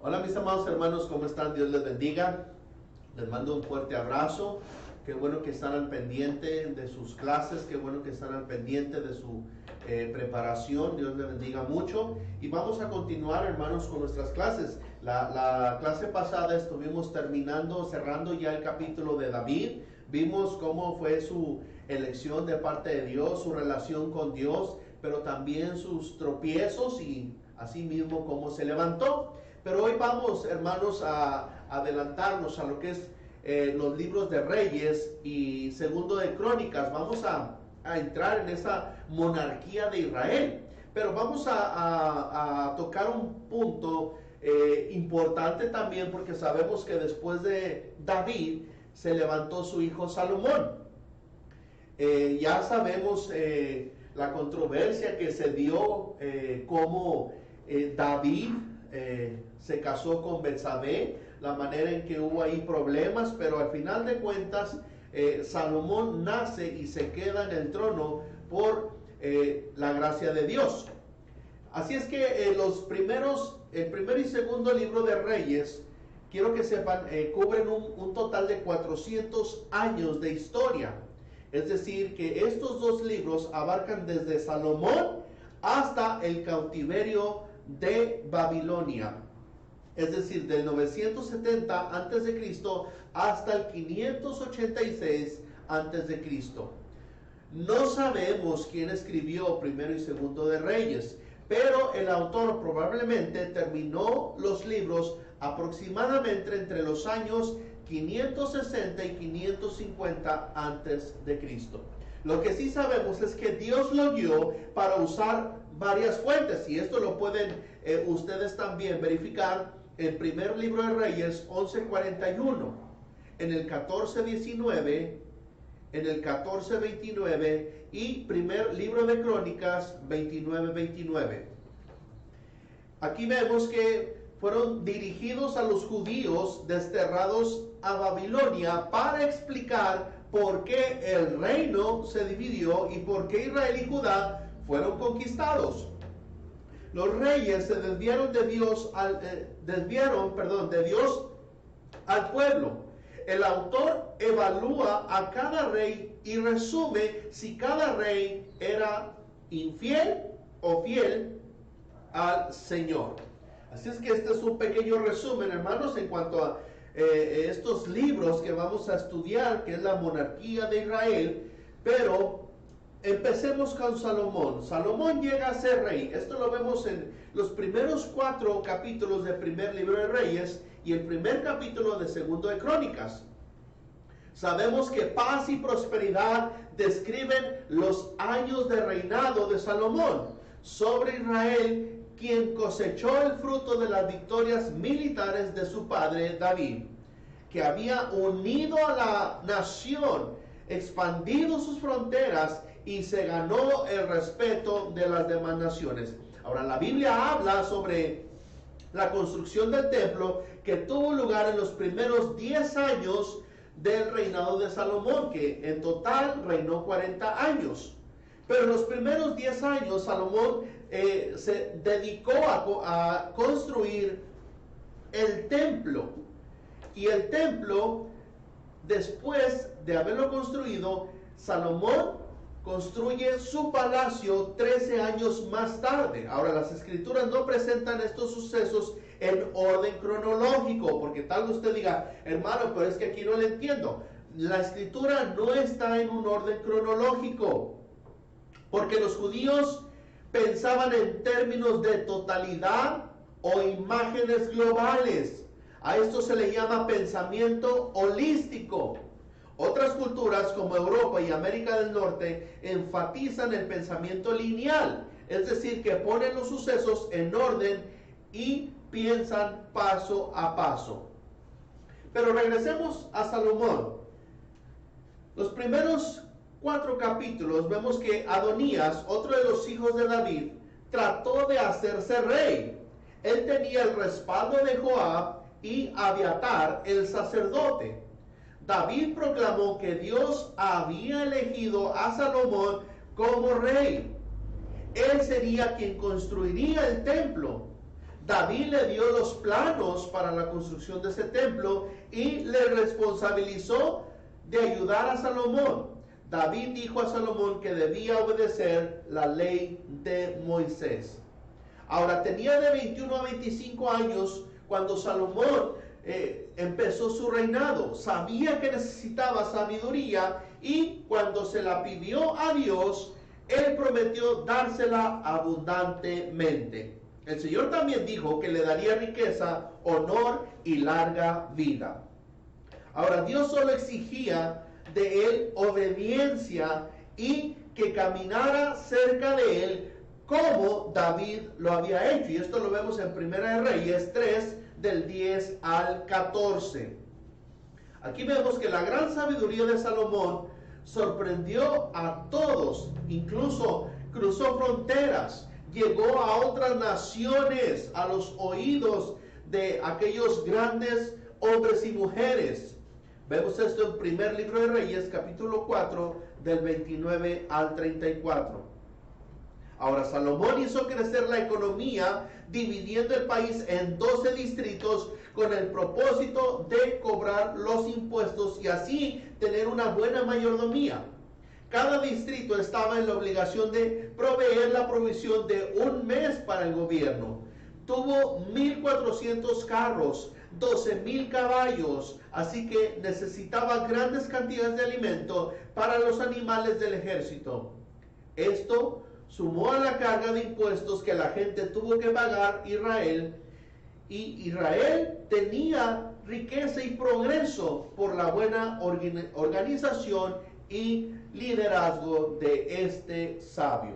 Hola mis amados hermanos, ¿cómo están? Dios les bendiga. Les mando un fuerte abrazo. Qué bueno que están al pendiente de sus clases, qué bueno que están al pendiente de su preparación. Dios les bendiga mucho. Y vamos a continuar, hermanos, con nuestras clases. La clase pasada estuvimos cerrando ya el capítulo de David. Vimos cómo fue su elección de parte de Dios, su relación con Dios, pero también sus tropiezos y asimismo cómo se levantó. Pero hoy vamos, hermanos, a adelantarnos a lo que es los libros de Reyes y segundo de Crónicas. Vamos a entrar en esa monarquía de Israel. Pero vamos a tocar un punto importante también, porque sabemos que después de David se levantó su hijo Salomón. Ya sabemos la controversia que se dio, cómo David se casó con Betsabé, la manera en que hubo ahí problemas, pero al final de cuentas Salomón nace y se queda en el trono por la gracia de Dios. Así es que el primer y segundo libro de Reyes, quiero que sepan, cubren un total de 400 años de historia. Es decir, que estos dos libros abarcan desde Salomón hasta el cautiverio de Babilonia. Es decir, del 970 antes de Cristo hasta el 586 antes de Cristo. No sabemos quién escribió primero y segundo de Reyes, pero el autor probablemente terminó los libros aproximadamente entre los años 560 y 550 antes de Cristo. Lo que sí sabemos es que Dios lo guió para usar varias fuentes, y esto lo pueden ustedes también verificar en primer libro de Reyes 11:41, en el 14:19, en el 14:29 y primer libro de Crónicas 29:29. Aquí vemos que fueron dirigidos a los judíos desterrados a Babilonia para explicar por qué el reino se dividió y por qué Israel y Judá fueron conquistados. Los reyes se desviaron de Dios de Dios al pueblo. El autor evalúa a cada rey y resume si cada rey era infiel o fiel al Señor. Así es que este es un pequeño resumen, hermanos, en cuanto a estos libros que vamos a estudiar, que es la monarquía de Israel. Pero empecemos con Salomón. Salomón llega a ser rey. Esto lo vemos en los primeros 4 capítulos del primer libro de Reyes y el primer capítulo de segundo de Crónicas. Sabemos que paz y prosperidad describen los años de reinado de Salomón sobre Israel, quien cosechó el fruto de las victorias militares de su padre David, que había unido a la nación, expandido sus fronteras y se ganó el respeto de las demás naciones. Ahora, la Biblia habla sobre la construcción del templo que tuvo lugar en los primeros 10 años del reinado de Salomón, que en total reinó 40 años. Pero en los primeros 10 años Salomón se dedicó a construir el templo. Y el templo, después de haberlo construido, Salomón construye su palacio 13 años más tarde. Ahora, las escrituras no presentan estos sucesos en orden cronológico, porque tal vez usted diga, hermano, pero es que aquí no le entiendo. La escritura no está en un orden cronológico, porque los judíos pensaban en términos de totalidad o imágenes globales. A esto se le llama pensamiento holístico. Otras culturas como Europa y América del Norte enfatizan el pensamiento lineal, es decir, que ponen los sucesos en orden y piensan paso a paso. Pero regresemos a Salomón. Los primeros 4 capítulos vemos que Adonías, otro de los hijos de David, trató de hacerse rey. Él tenía el respaldo de Joab y Abiatar, el sacerdote. David proclamó que Dios había elegido a Salomón como rey. Él sería quien construiría el templo. David le dio los planos para la construcción de ese templo y le responsabilizó de ayudar a Salomón. David dijo a Salomón que debía obedecer la ley de Moisés. Ahora, tenía de 21 a 25 años cuando Salomón empezó su reinado. Sabía que necesitaba sabiduría y cuando se la pidió a Dios, Él prometió dársela abundantemente. El Señor también dijo que le daría riqueza, honor y larga vida. Ahora, Dios solo exigía de él obediencia y que caminara cerca de él como David lo había hecho. Y esto lo vemos en 1 de Reyes 3, del 10 al 14. Aquí vemos que la gran sabiduría de Salomón sorprendió a todos, incluso cruzó fronteras, llegó a otras naciones, a los oídos de aquellos grandes hombres y mujeres. Vemos esto en primer libro de Reyes, capítulo 4, del 29 al 34. Ahora, Salomón hizo crecer la economía, dividiendo el país en 12 distritos con el propósito de cobrar los impuestos y así tener una buena mayordomía. Cada distrito estaba en la obligación de proveer la provisión de un mes para el gobierno. Tuvo 1,400 carros, 12,000 caballos, así que necesitaba grandes cantidades de alimento para los animales del ejército. Esto sumó a la carga de impuestos que la gente tuvo que pagar Israel, y Israel tenía riqueza y progreso por la buena organización y liderazgo de este sabio.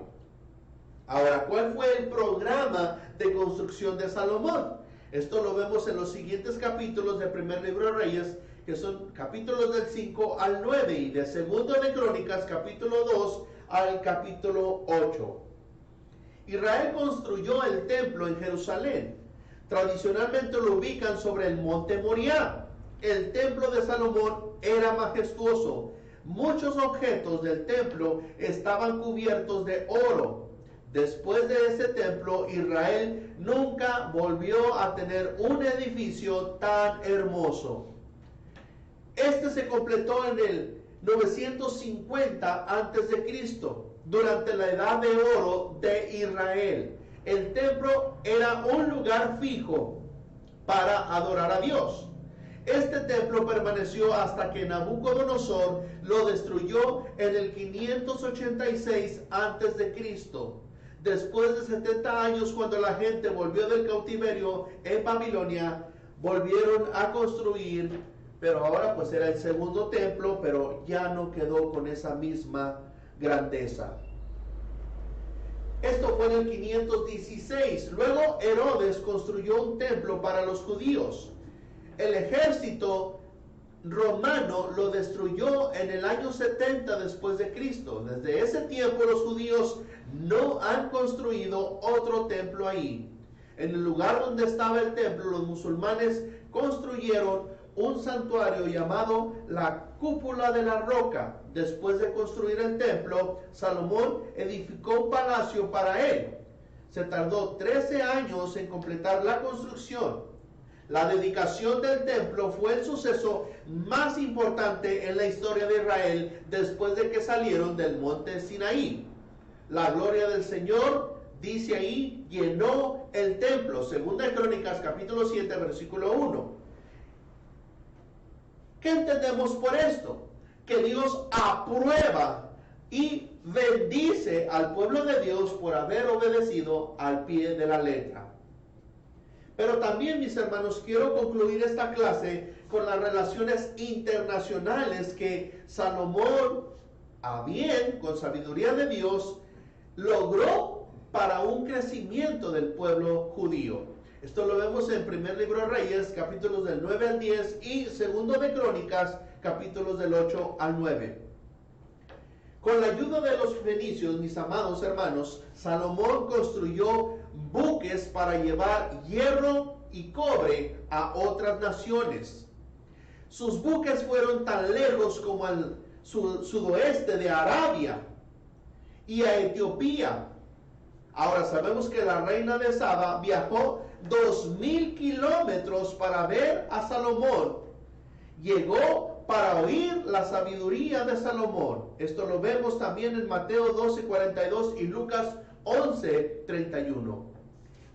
Ahora, ¿cuál fue el programa de construcción de Salomón? Esto lo vemos en los siguientes capítulos del primer libro de Reyes, que son capítulos del 5 al 9, y de segundo de Crónicas, capítulo 2 al capítulo 8. Israel construyó el templo en Jerusalén. Tradicionalmente lo ubican sobre el monte Moriah. El templo de Salomón era majestuoso. Muchos objetos del templo estaban cubiertos de oro. Después de ese templo, Israel nunca volvió a tener un edificio tan hermoso. Este se completó en el 950 a.C., durante la edad de oro de Israel. El templo era un lugar fijo para adorar a Dios. Este templo permaneció hasta que Nabucodonosor lo destruyó en el 586 a.C. Después de 70 años, cuando la gente volvió del cautiverio en Babilonia, volvieron a construir, pero ahora pues era el segundo templo, pero ya no quedó con esa misma grandeza. Esto fue en el 516. Luego Herodes construyó un templo para los judíos. El ejército romano lo destruyó en el año 70 después de Cristo. Desde ese tiempo los judíos no han construido otro templo ahí. En el lugar donde estaba el templo, los musulmanes construyeron un santuario llamado la Cúpula de la Roca. Después de construir el templo, Salomón edificó un palacio para él. Se tardó 13 años en completar la construcción. La dedicación del templo fue el suceso más importante en la historia de Israel después de que salieron del monte Sinaí. La gloria del Señor, dice ahí, llenó el templo. Segunda de Crónicas, capítulo 7, versículo 1. ¿Qué entendemos por esto? Que Dios aprueba y bendice al pueblo de Dios por haber obedecido al pie de la letra. Pero también, mis hermanos, quiero concluir esta clase con las relaciones internacionales que Salomón, a bien, con sabiduría de Dios, logró para un crecimiento del pueblo judío. Esto lo vemos en primer libro de Reyes, capítulos del 9 al 10, y segundo de Crónicas, capítulos del 8 al 9. Con la ayuda de los fenicios, mis amados hermanos, Salomón construyó buques para llevar hierro y cobre a otras naciones. Sus buques fueron tan lejos como al sudoeste de Arabia y a Etiopía. Ahora sabemos que la reina de Saba viajó 2,000 kilómetros para ver a Salomón. Llegó para oír la sabiduría de Salomón. Esto lo vemos también en Mateo 12:42 y Lucas 11:31.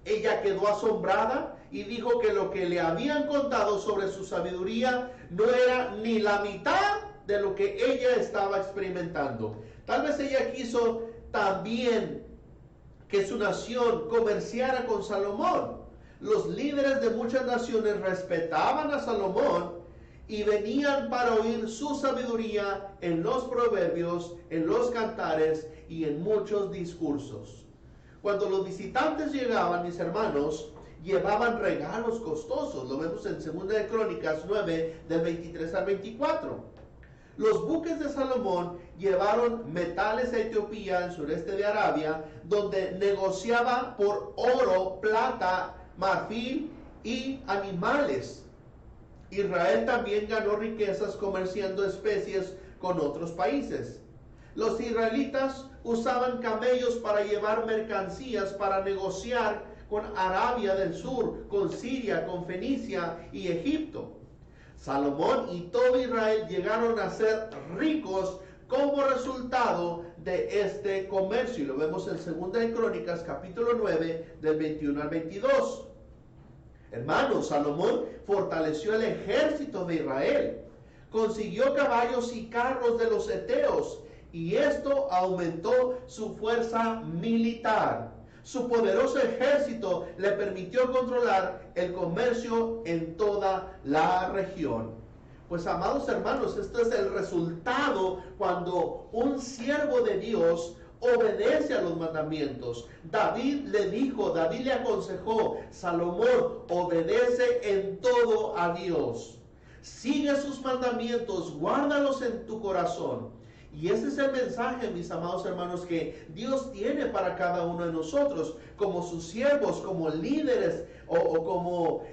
Ella quedó asombrada y dijo que lo que le habían contado sobre su sabiduría no era ni la mitad de lo que ella estaba experimentando. Tal vez ella quiso también que su nación comerciara con Salomón. Los líderes de muchas naciones respetaban a Salomón y venían para oír su sabiduría en los proverbios, en los cantares y en muchos discursos. Cuando los visitantes llegaban, mis hermanos, llevaban regalos costosos. Lo vemos en 2 de Crónicas 9, del 23 al 24. Los buques de Salomón llevaron metales a Etiopía, el sureste de Arabia, donde negociaba por oro, plata, marfil y animales. Israel también ganó riquezas comerciando especies con otros países. Los israelitas usaban camellos para llevar mercancías para negociar con Arabia del Sur, con Siria, con Fenicia y Egipto. Salomón y todo Israel llegaron a ser ricos como resultado de este comercio. Y lo vemos en 2 de Crónicas, capítulo 9, del 21 al 22. Hermanos, Salomón fortaleció el ejército de Israel, consiguió caballos y carros de los heteos, y esto aumentó su fuerza militar. Su poderoso ejército le permitió controlar el comercio en toda la región. Pues, amados hermanos, este es el resultado cuando un siervo de Dios obedece a los mandamientos. David le aconsejó: Salomón, obedece en todo a Dios. Sigue sus mandamientos, guárdalos en tu corazón. Y ese es el mensaje, mis amados hermanos, que Dios tiene para cada uno de nosotros, como sus siervos, como líderes o como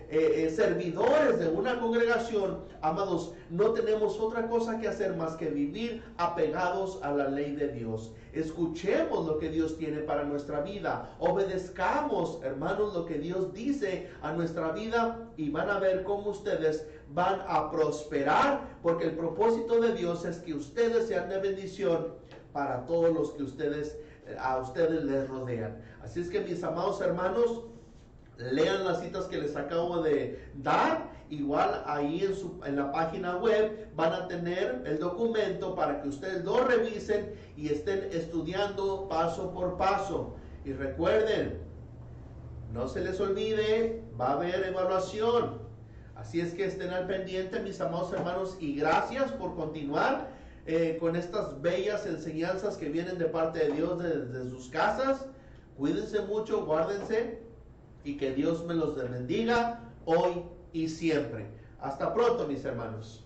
servidores de una congregación. Amados, no tenemos otra cosa que hacer más que vivir apegados a la ley de Dios. Escuchemos lo que Dios tiene para nuestra vida. Obedezcamos, hermanos, lo que Dios dice a nuestra vida, y van a ver cómo ustedes van a prosperar, porque el propósito de Dios es que ustedes sean de bendición para todos los que a ustedes les rodean. Así es que, mis amados hermanos, lean las citas que les acabo de dar. Igual ahí en la página web van a tener el documento para que ustedes lo revisen y estén estudiando paso por paso. Y recuerden, no se les olvide, va a haber evaluación. Así es que estén al pendiente, mis amados hermanos, y gracias por continuar con estas bellas enseñanzas que vienen de parte de Dios desde sus casas. Cuídense mucho, guárdense, y que Dios me los bendiga hoy y siempre. Hasta pronto, mis hermanos.